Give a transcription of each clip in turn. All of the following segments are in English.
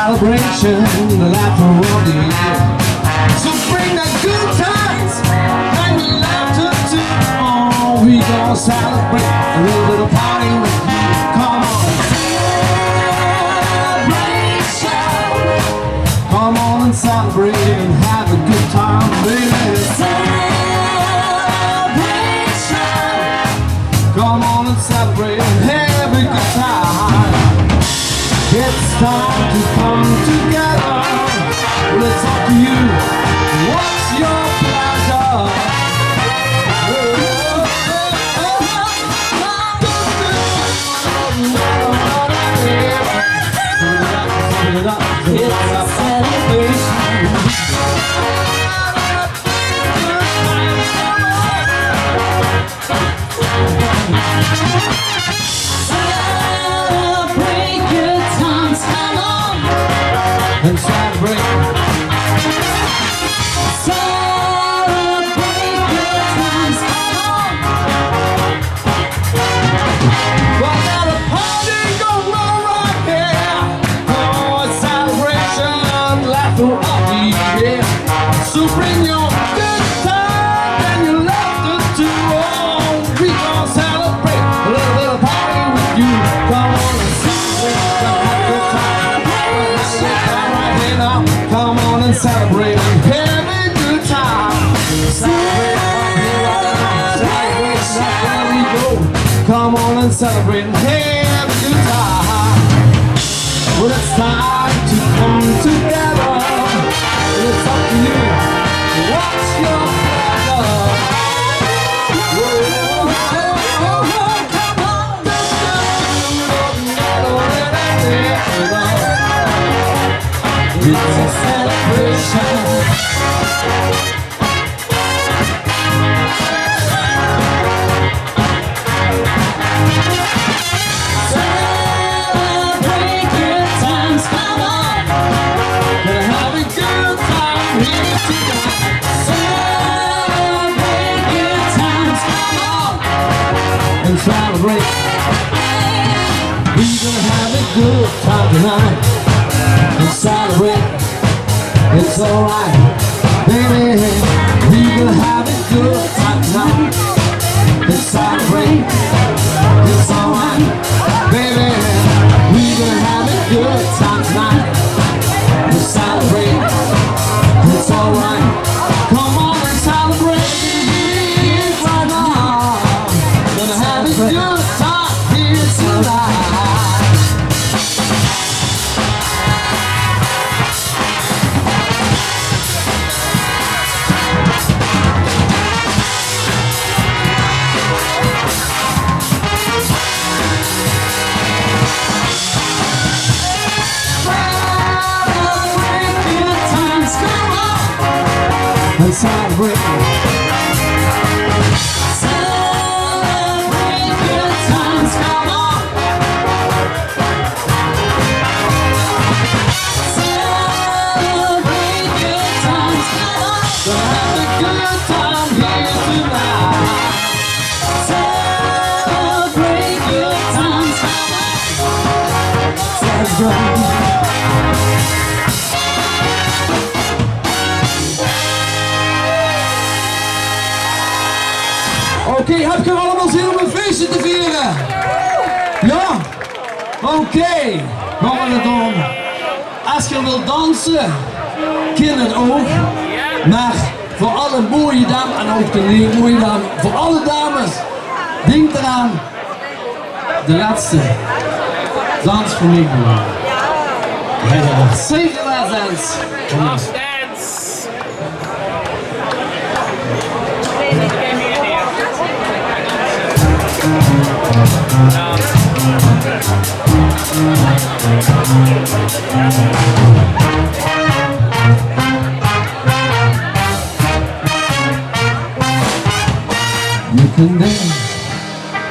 celebration, the laughter of the year. So bring the good times and the laughter too. Oh, we gonna celebrate a little bit of party with you. Come on, celebration. Come on and celebrate and have a good time, baby. Celebration. Come on and celebrate and have a good time. It's time to come together. It's up to you. What's your pleasure? It's a celebration. And celebrate. Celebrate good times, come on. Well, now the party going on right here. Oh, it's celebration, laughter of the year. So bring your good time and your laughter too. Oh, we gonna celebrate a little bit of party with you. Come on and celebrate, gonna have a good time. Come on and celebrate and have a good time. Celebrate where we go. Come on and celebrate and have a good time. Well, it's time to come together. It's up to you. What's your pleasure? It's a celebration. Celebrate good times, come on. Gonna have a good time here tonight. Celebrate good times, come on. And celebrate. We're gonna have a good time tonight. Celebrate, it's alright, baby. We gonna have a good time tonight. Let's celebrate, it's alright, baby. We gonna have a good time tonight. Let's celebrate, it's alright. Come on and celebrate right now. Gonna have a good time here tonight. And celebrate. Celebrate good times, come on. Celebrate good times, come on. Gonna have a good time here tonight. Celebrate good times, come on. Celebrate. Oké, heb je allemaal zin om een feestje te vieren? Ja? Oké, gaan we het doen. Als je wil dansen, kinderen ook. Maar voor alle mooie dames, en ook de mooie dames, voor alle dames, denk eraan, de laatste dans voor mij. Ja, save the last dance. Last dance. You can dance,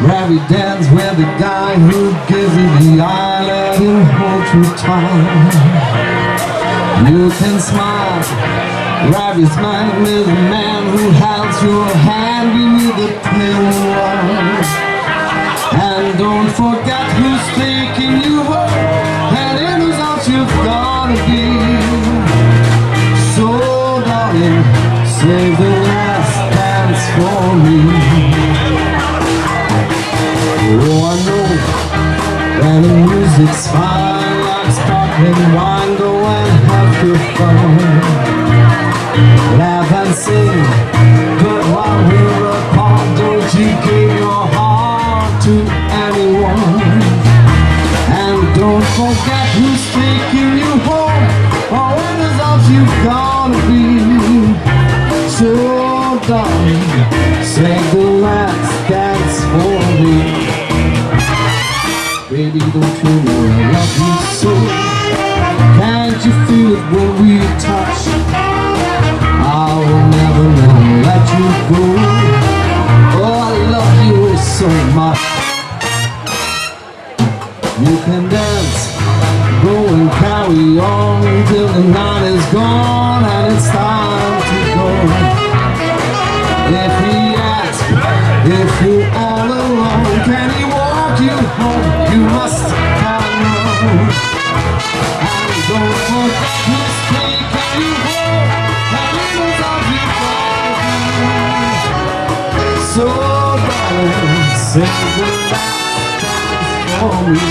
rabbit dance with the guy who gives you the eye, let him hold you tight. You can smile, rabbit smile with the man who holds your hand beneath the pillow. And don't forget who's taking you home, and in whose arms you've gone. Save the last dance for me. Oh, I know that the music's fine, like sparkling wine. Go and have your fun, laugh and sing. But while we're apart, don't you give your heart to anyone. And don't forget who's taking you home, or when it's off you've gotta be. So darling, save the last dance for me. Baby, don't you know I love you so? Can't you feel it when we touch? I will never, never let you go. Oh, I love you so much. You can dance, go and carry on till the night is gone and it's time to go. If he asks if you're all alone, can he walk you home? You must have known. And don't forget who's taking you home, and it was all you got. So darling, sing the last dance for me.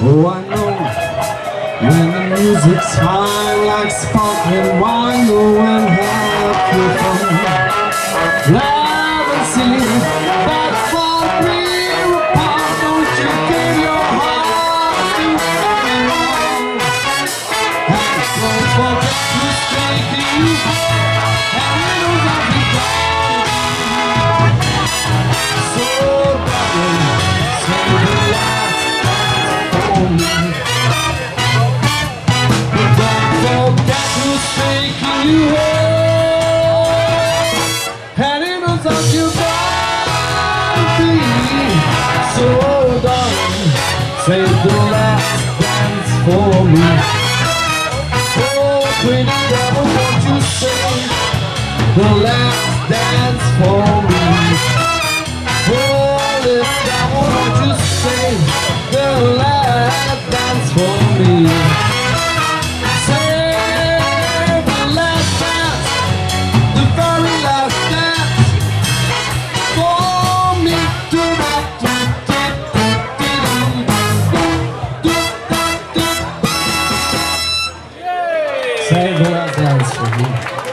Oh, I know when the music's high, like sparkling wine, go and have your fun. Laugh and sing, but for me apart, don't you give your heart to anyone. And don't forget who's taking you home, and riddles of you gone. So darling, sing the last for me. But don't forget who's taking you home, and it knows that you gotta be. So darling, save the last dance for me. Oh, pretty devil, won't you sing the last dance for me? Oh, little devil, won't you sing the last dance for me? Save the last dance, the very last dance for me. Do that, Save the last dance for me.